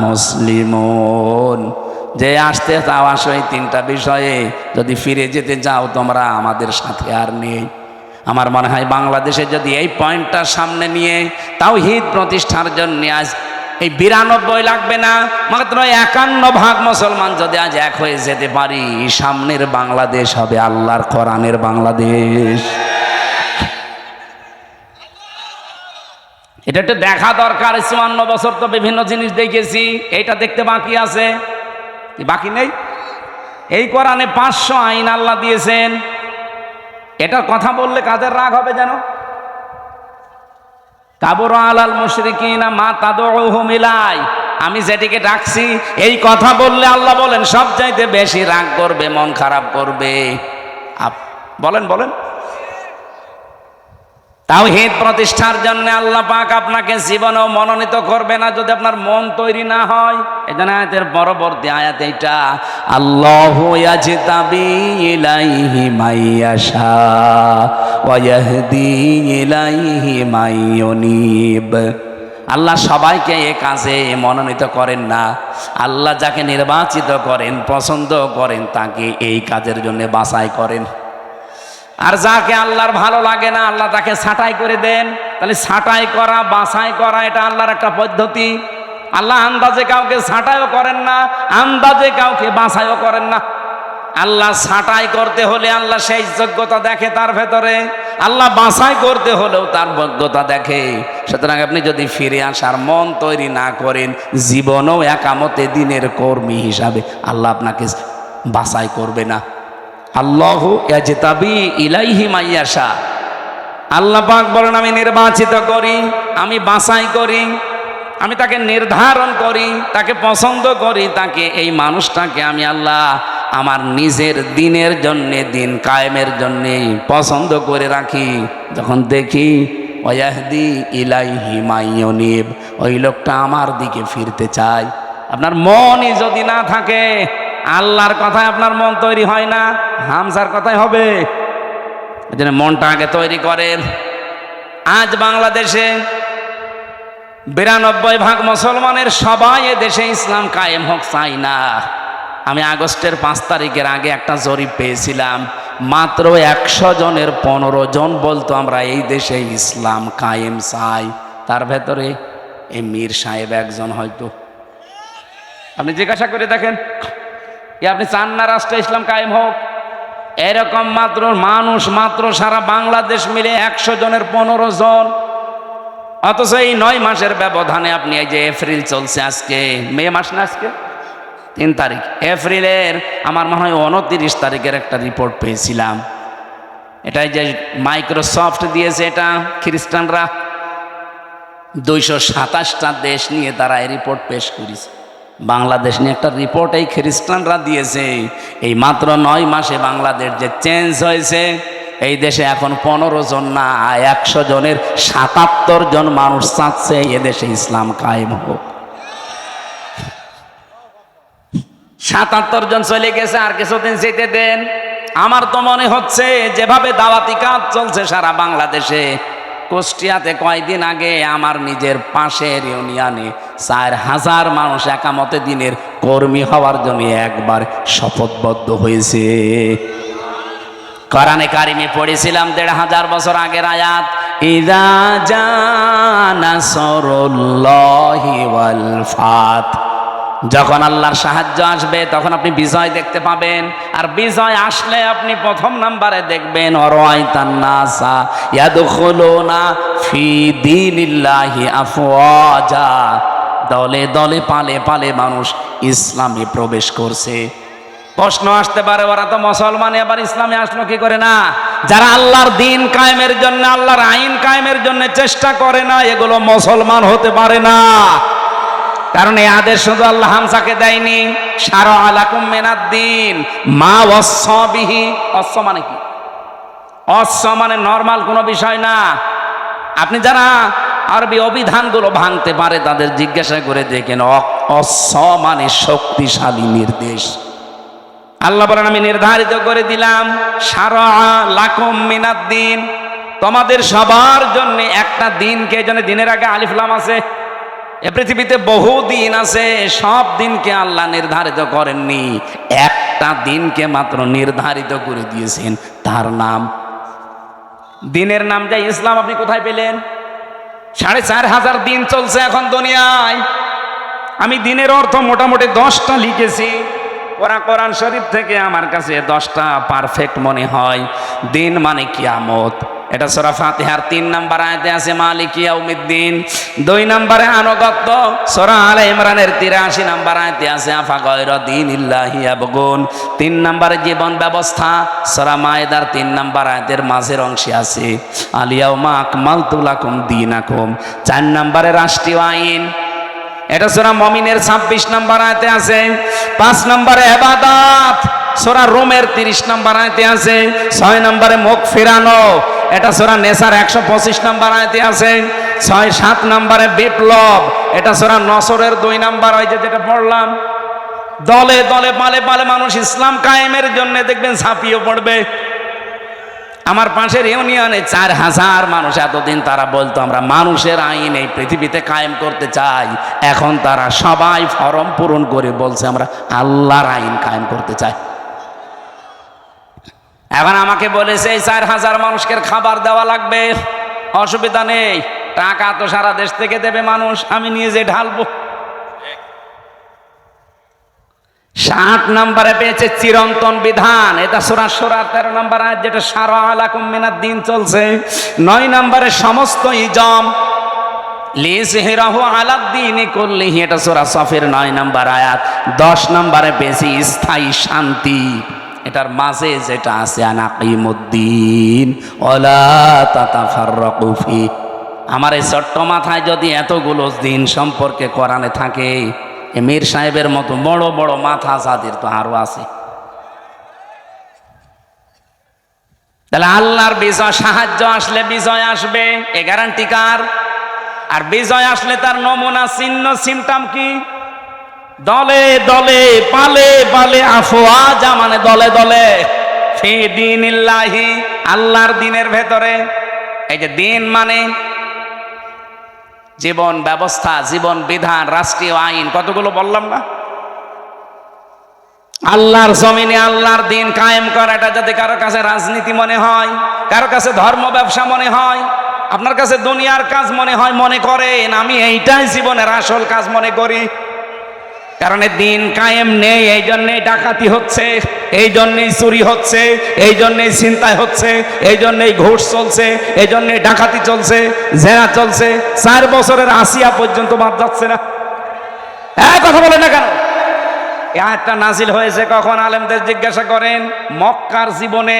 মুসলিমুন, যে আসতে চাও আসো। এই 3টা বিষয়ে যদি ফিরে যেতে যাও, তোমরা আমাদের সাথে আর নেই। আমার মনে হয় বাংলাদেশে যদি এই পয়েন্টটা সামনে নিয়ে তাওহীদ প্রতিষ্ঠার জন্য আজ এই 92 লাগবে না, মাত্র 51% মুসলমান যদি আজ এক হয়ে যেতে পারি, সামনের বাংলাদেশ হবে আল্লাহর কোরআনের বাংলাদেশ। এটা একটু দেখা দরকার। 54 বছর তো বিভিন্ন জিনিস দেখেছি, এইটা দেখতে বাকি আছে, বাকি নেই। এই কোরআনে 500 আইন আল্লাহ দিয়েছেন। এটার কথা বললে কাদের রাগ হবে যেন? কাবুরা আলাল মুশরিকিনা মা তাদউহুম ইলাই, আমি যেটিকে ডাকছি এই কথা বললে আল্লাহ বলেন সবচাইতে বেশি রাগ করবে, মন খারাপ করবে। বলেন বলেন। তাওহীদ প্রতিষ্ঠার জন্য আল্লাহ পাক আপনাকে জীবনেও মনোনীত করবে না যদি আপনার মন তৈরি না হয়। এজন্য আয়াতের পরবর্তী আয়াত এইটা, আল্লাহু ইয়াজতাবি ইলাইহি মাইয়াশা ওয়া ইয়াহদি ইলাইহি মাইয়ুনিব। আল্লাহ সবাইকে এ কাজে মনোনীত করেন না, আল্লাহ যাকে নির্বাচিত করেন, পছন্দ করেন, তাকে এই কাজের জন্য বাছাই করেন। আর যাকে আল্লাহর ভালো লাগে না, আল্লাহ তাকে ছাঁটাই করে দেন। তাহলে ছাঁটাই করা, বাছাই করা, এটা আল্লাহর একটা পদ্ধতি। আল্লাহ আন্দাজে কাউকে ছাঁটাইও করেন না, আন্দাজে কাউকে বাছাইও করেন না। আল্লাহ ছাঁটাই করতে হলে আল্লাহ সেই যোগ্যতা দেখে তার ভেতরে, আল্লাহ বাছাই করতে হলেও তার যোগ্যতা দেখে। সুতরাং আপনি যদি ফিরে আসার মন তৈরি না করেন, জীবনেও একামতে দিনের কর্মী হিসাবে আল্লাহ আপনাকে বাছাই করবে না। আল্লাহু ইয়াজতাবি ইলাইহি মাইয়াশা, আল্লাহ পাক বলেন আমি নির্বাচিত করি, আমি বাছাই করি, আমি তাকে নির্ধারণ করি, তাকে পছন্দ করি, তাকে এই মানুষটাকে আমি আল্লাহ আমার নিজের দিনের জন্যে, দিন কায়েমের জন্যে পছন্দ করে রাখি। যখন দেখি ওয়াহদি ইলাইহি মাইয়ুনিব, ওই লোকটা আমার দিকে ফিরতে চায়। আপনার মনই যদি না থাকে, আল্লাহর কথায় আপনার মন তৈরি হয় না, হামজার কথাই হবে। এজন্য মনটা আগে তৈরি করেন। আজ বাংলাদেশে 92% মুসলমানের সবাই এ দেশে ইসলাম কায়েম হোক চাই না। আমি আগস্টের 5 তারিখের আগে একটা জরিপ পেয়েছিলাম, মাত্র 100 জনের 15 জন বলতো আমরা এই দেশে ইসলাম কায়েম চাই। তার ভেতরে এই মীর সাহেব একজন হয়তো। আপনি জিজ্ঞাসা করে দেখেন, কি আপনি চান না রাষ্ট্রে ইসলাম কায়েম হোক? এরকম মাত্র মানুষ মাত্র সারা বাংলাদেশ মিলে 100 জনের 15 জন। অথচ এই 9 মাসের ব্যবধানে আপনি এই যে এপ্রিল চলছে, আজকে মে মাস না, আজকে 3 তারিখ, এপ্রিলের আমার মনে হয় 29 তারিখের একটা রিপোর্ট পেয়েছিলাম। এটাই যে মাইক্রোসফট দিয়েছে, এটা খ্রিস্টানরা 227টা দেশ নিয়ে তারা এই রিপোর্ট পেশ করেছে। বাংলাদেশ নিয়ে একটা রিপোর্ট এই খ্রিস্টানরা দিয়েছে। এই মাত্র 9 মাসে বাংলাদেশ যে চেঞ্জ হয়েছে, এই দেশে এখন 15 জন না 100 জনের 77 জন মানুষ চাচ্ছে এদেশে ইসলাম কায়েম হোক। 77 জন চলে গেছে, আর কিছুদিন যেতে দেন। আমার তো মনে হচ্ছে যেভাবে দাওয়াতি কাজ চলছে সারা বাংলাদেশে, কুষ্টিয়াতে কয়েকদিন আগে আমার নিজের পাশের ইউনিয়নে 4000 মানুষ একামতে দিনের কর্মী হওয়ার জন্য একবার শপথবদ্ধ হয়েছে। কোরআনে কারিমে পড়েছিলাম 1500 বছর আগের আয়াত, ইযা জা নাসরুল্লাহি ওয়াল ফাত। যখন আল্লাহর সাহায্য আসবে তখন আপনি বিজয় দেখতে পাবেন। আর বিজয় আসলে আপনি প্রথম নাম্বারে দেখবেন অরাইতান নাসা ইয়াদখুলুনা ফি দীনিল্লাহি আফওয়াজা। দলে দলে পালে পালে মানুষ ইসলামে প্রবেশ করছে। প্রশ্ন আসতে পারে, ওরা তো মুসলমান, আবার ইসলামে আসলো কি করে? না, যারা আল্লাহর দিন কায়েমের জন্য, আল্লাহর আইন কায়েমের জন্য চেষ্টা করে না, এগুলো মুসলমান হতে পারে না। কারণ এই আদেশ শুধু আল্লাহ হামসাকে দেয়নি, শারা আলাকুম মিনাদ-দ্বীন মা ওয়াসসা বিহি। ওয়াসস মানে কি? ওয়াসস মানে নরমাল কোনো বিষয় না। আপনি যারা আরবি অভিধানগুলো ভাঙতে পারে তাদের জিজ্ঞাসা করে দেখেন, ওয়াসস মানে শক্তিশালী নির্দেশ। আল্লাহ বলেন আমি নির্ধারিত করে দিলাম শারা লাকুম মিনাদ-দ্বীন, তোমাদের সবার জন্য একটা দিনকে, এই জন্য দিনের আগে আলিফ লাম আছে। এ পৃথিবীতে বহু দিন আছে, সব দিনকে আল্লাহ নির্ধারিত করেননি, একটা দিনকে মাত্র নির্ধারিত করে দিয়েছেন, তার নাম দিনের নাম যে ইসলাম। আপনি কোথায় পেলেন? 4500 দিন চলছে এখন দুনিয়ায়। আমি দিনের অর্থ মোটামুটি 10টা লিখেছি। ওরা কোরআন শরীফ থেকে আমার কাছে 10টা পারফেক্ট মনে হয়। দিন মানে কিয়ামত, এটা সূরা ফাতিহার 3 নম্বর আয়াতে আছে মালিক ইয়াউমিদ্দিন। 2 নম্বরে আনুগত্য, সূরা আলে ইমরানের 83 নম্বর আয়াতে আছে আফা গায়রা দীনিল্লাহি ইয়াবগুন। 3 নম্বরে জীবন ব্যবস্থা, সূরা মায়েদার 3 নম্বর আয়াতের মাঝের অংশে আছে আল ইয়াউমা আকমালতু লাকুম দীনাকুম। 4 নম্বরে রাষ্ট্রীয় আইন, এটা সূরা মুমিনের 26 নম্বর আয়াতে আছে। 5 নম্বরে ইবাদত, সূরা রুমের 30 নম্বর আয়াতে আছে। 6 নম্বরে মুখ ফেরানো, এটা সূরা নেসার 125 নম্বর আয়াতে আছে। 6-7 নম্বরে বিপ্লব, এটা সূরা নসরের 2 নম্বর, ওই যেটা পড়লাম। দলে দলে পালে পালে মানুষ ইসলাম কায়েমের জন্য দেখবেন ঝাঁপিয়ে পড়বে। আমার পাশের ইউনিয়নে 4000 মানুষ, এতদিন তারা বলতো আমরা মানুষের আইন এই পৃথিবীতে কায়েম করতে চাই, এখন তারা সবাই ফরম পূরণ করে বলছে আমরা আল্লাহর আইন কায়েম করতে চাই। এখন আমাকে বলেছে এই 4000 মানুষকে খাবার দেওয়া লাগবে। অসুবিধা নেই, টাকা তো সারা দেশ থেকে দেবে মানুষ, আমি নিয়ে যে ঢালবো। 7 নম্বরে পেয়েছে চিরন্তন বিধান, এটা সূরা সূরা 13 নম্বর আয়াত, যেটা শারা আলাকুম মিনাদ-দ্বীন চলছে। 9 নম্বরে সমস্ত ইজম লিযহিরাহু আলাদ-দ্বীনি কুল্লিহি, এটা সূরা সফের 9 নম্বর আয়াত। 10 নম্বরে পেয়েছি স্থায়ী শান্তি, এটার মাঝে যেটা আছে আনাকিমুদ্দিন ওয়ালা তাতাফাররাকু ফি। আমার এই ছোট্ট মাথায় যদি এতগুলো দিন সম্পর্কে কোরআনে থাকে, মীর সাহেবের মতো বড় বড় মাথা যাদের তো আরো আছে। তাহলে আল্লাহর বিজয়, সাহায্য আসলে বিজয় আসবে, এ গ্যারান্টি কার? আর বিজয় আসলে তার নমুনা চিহ্ন সিমটাম কি? দলে দলে পালে পালে আফওয়াজা মানে দলে দলে ফি দীনিল্লাহি, আল্লাহর দিনের ভেতরে। এই যে দিন মানে জীবন ব্যবস্থা, জীবন বিধান, রাষ্ট্রীয় আইন, কতগুলো বললাম না? আল্লাহর জমিনে আল্লাহর দিন কায়েম করাটা যদি কারো কাছে রাজনীতি মনে হয়, কারো কাছে ধর্ম ব্যবসা মনে হয়, আপনার কাছে দুনিয়ার কাজ মনে হয়, মনে করেন আমি এইটাই জীবনের আসল কাজ মনে করি। কারণ দিন কায়েম নেই, এই জন্যেই ডাকাতি হচ্ছে, এই জন্যেই চুরি হচ্ছে, এই জন্যেই ছিনতাই হচ্ছে, এই জন্যেই ঘুষ চলছে, এই জন্যেই ডাকাতি চলছে, জেনা চলছে। 4 বছরের আসিয়া পর্যন্ত বাদ যাচ্ছে না। কথা বলে না কেন? এই আয়াতটা নাজিল হয়েছে কখন? আলেমদের জিজ্ঞাসা করেন। মক্কার জীবনে,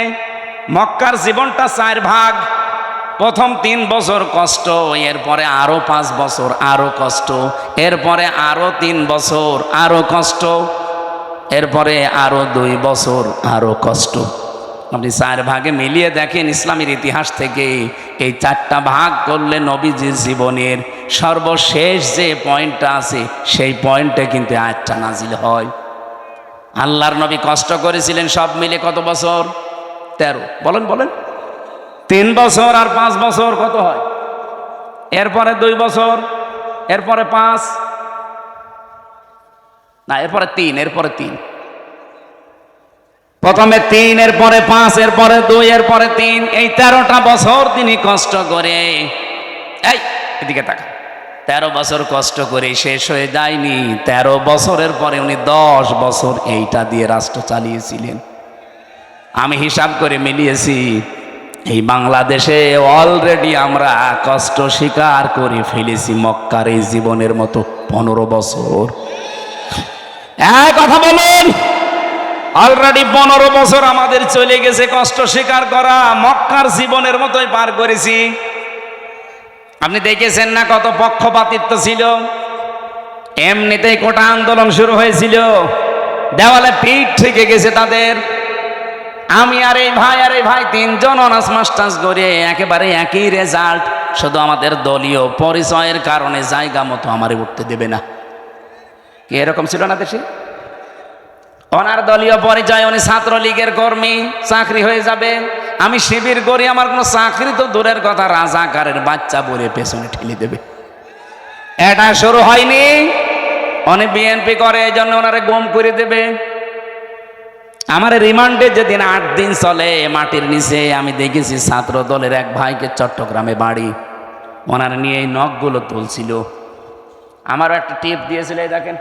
মক্কার জীবনটা 4 ভাগ। প্রথম 3 বছর কষ্ট, এরপরে আরো 5 বছর আরো কষ্ট, এরপরে আরো 3 বছর আরো কষ্ট, এরপরে আরো 2 বছর আরো কষ্ট। আপনি 4 ভাগে মিলিয়ে দেখেন ইসলামের ইতিহাস থেকে এই 4টা ভাগ করলে নবীজির জীবনের সর্বশেষ যে পয়েন্টটা আছে সেই পয়েন্টে কিন্তু আয়াতটা নাজিল হয়। আল্লাহর নবী কষ্ট করেছিলেন সব মিলে কত বছর? 13। বলেন বলেন। 3 বছর আর 5 বছর কত হয়? এরপরে 2 বছর, এরপরে 5, না এরপরে 3, এরপরে 3। প্রথমে 3, এরপরে 5, এরপরে 2, এরপরে 3। এই 13টা বছর তিনি কষ্ট করে, এই এদিকে তাকা, 13 বছর কষ্ট করে শেষ হয়ে যায়নি। 13 বছরের পরে উনি 10 বছর এইটা দিয়ে রাষ্ট্র চালিয়েছিলেন। আমি হিসাব করে মিলিয়েছি, এই বাংলাদেশে অলরেডি আমরা কষ্ট স্বীকার করে ফেলেছি মক্কার এই জীবনের মতো 15 বছর। কথা বলুন, অলরেডি 15 বছর আমাদের চলে গেছে কষ্ট স্বীকার করা, মক্কার জীবনের মতোই পার করেছি। আপনি দেখেছেন না কত পক্ষপাতিত্ব ছিল? এমনিতেই কোটা আন্দোলন শুরু হয়েছিল, দেওয়ালে পিঠ থেকে গেছে তাদের। আমি আর এই ভাই 3 জন অনার্স মাস্টার্স করে একেবারে একই রেজাল্ট, শুধু আমাদের দলীয় পরিচয়ের কারণে জায়গা মতো আমারে উঠতে দেবে না। কি এরকম ছিল না দেশে? ওনার দলীয় পরিচয়, উনি ছাত্রলীগের কর্মী, চাকরি হয়ে যাবে। আমি শিবির করি, আমার কোনো চাকরি তো দূরের কথা, রাজাকারের বাচ্চা বলে পেছনে ঠেলে দেবে। এটা শুরু হয়নি, উনি বিএনপি করে, এই জন্য ওনারে গুম করে দেবে। আমার রিমান্ডে যেদিন 8 দিন চলে মাটির নিচে, আমি দেখেছি ছাত্র দলের এক ভাইকে চট্টগ্রামে বাড়ি, ওনার নিয়ে এই নখগুলো তুলছিল। আমারও একটা টিপ দিয়েছিল, এই দেখেন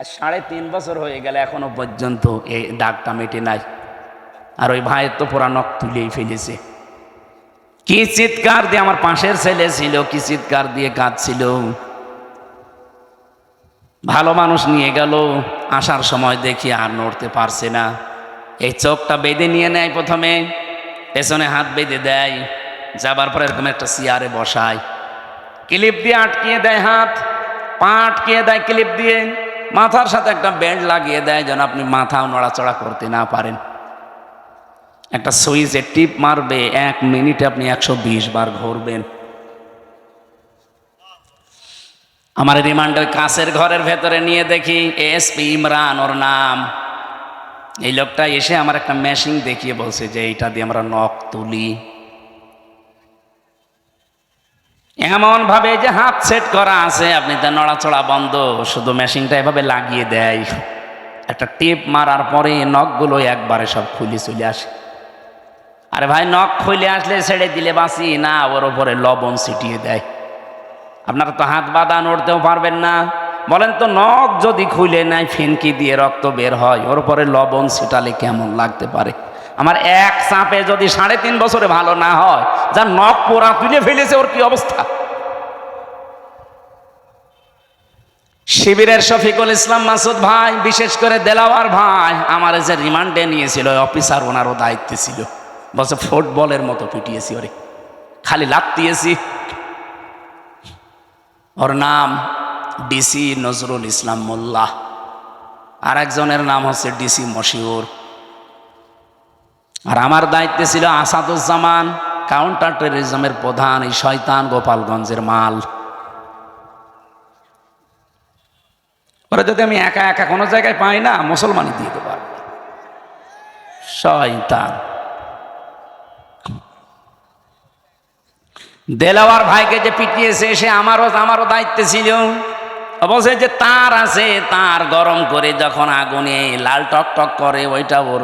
3.5 বছর হয়ে গেল এখনো পর্যন্ত এই দাগটা মেটে নাই। আর ওই ভাইয়ের তো পুরা নখ তুলেই ফেলেছে। কি চিৎকার দিয়ে, আমার পাশের ছেলে ছিল, কি চিৎকার দিয়ে কাঁদছিল। ভালো মানুষ নিয়ে গেল, আসার সময় দেখি আর নড়তে পারছে না। এই চোখটা বেঁধে নিয়ে নেয়, প্রথমে পেছনে হাত বেঁধে দেয়, যাবার পরে এরকম একটা চেয়ারে বসায়, ক্লিপ দিয়ে আটকিয়ে দেয়, হাত পা আটকিয়ে দেয় ক্লিপ দিয়ে, মাথার সাথে একটা বেল্ট লাগিয়ে দেয় যেন আপনি মাথাও নড়াচড়া করতে না পারেন। একটা সুইচে টিপ মারবে, 1 মিনিটে আপনি 120 বার ঘুরবেন। আমার রিমান্ডে কাছের ঘরের ভেতরে নিয়ে দেখি এসপি ইমরান ওর নাম। এই লোকটা এসে আমার একটা মেশিন দেখিয়ে বলছে যে এইটা দিয়ে আমরা নখ তুলি। এমন ভাবে যে হাত সেট করা আছে, আপনি তো নড়াচড়া বন্ধ, শুধু মেশিনটা এভাবে লাগিয়ে দেয়। একটা টিপ মারার পরে নখগুলো একবারে সব খুলে চলে আসে। আরে ভাই, নখ খুলে আসলে ছেড়ে দিলে বাঁচি না, ওর উপরে লবণ ছিটিয়ে দেয়। আপনারা তো হাত বাঁধা নড়তেও পারবেন না, বলেন তো নখ যদি খুলে নেয়, ফিনকি দিয়ে রক্ত বের হয়, ওর উপরে লবণ ছিটালে কেমন লাগতে পারে? আমার এক চাপে যদি 3.5 বছরে ভালো না হয়, যার নখ পোড়া তুলে ফেলেছে, ওর কি অবস্থা? শিবিরের শফিকুল ইসলাম মাসুদ ভাই, বিশেষ করে দেলাওয়ার ভাই, আমার যে রিমান্ডে নিয়েছিল অফিসার, ওনারও দায়িত্বে ছিল, বলছে ফুটবলের মতো পিটিয়েছি ওরে, খালি লাত দিয়েছি। ওর নাম ডিসি নজরুল ইসলাম মোল্লা, আর একজনের নাম হচ্ছে ডিসি মশিউর। আর আমার দায়িত্বে ছিল আসাদুজ্জামান, কাউন্টার টেররিজমের প্রধান, এই শয়তান গোপালগঞ্জের মাল। ওরা যদি আমি একা একা কোনো জায়গায় পাই না, মুসলমানই দিয়ে দেবো। শয়তান। দেলাওয়ার ভাইকে যে পিটিয়েছে সে আমারও দায়িত্বে ছিল। বলছে যে তার আছে, তার গরম করে যখন আগুনে লাল টক টক করে ওইটা ওর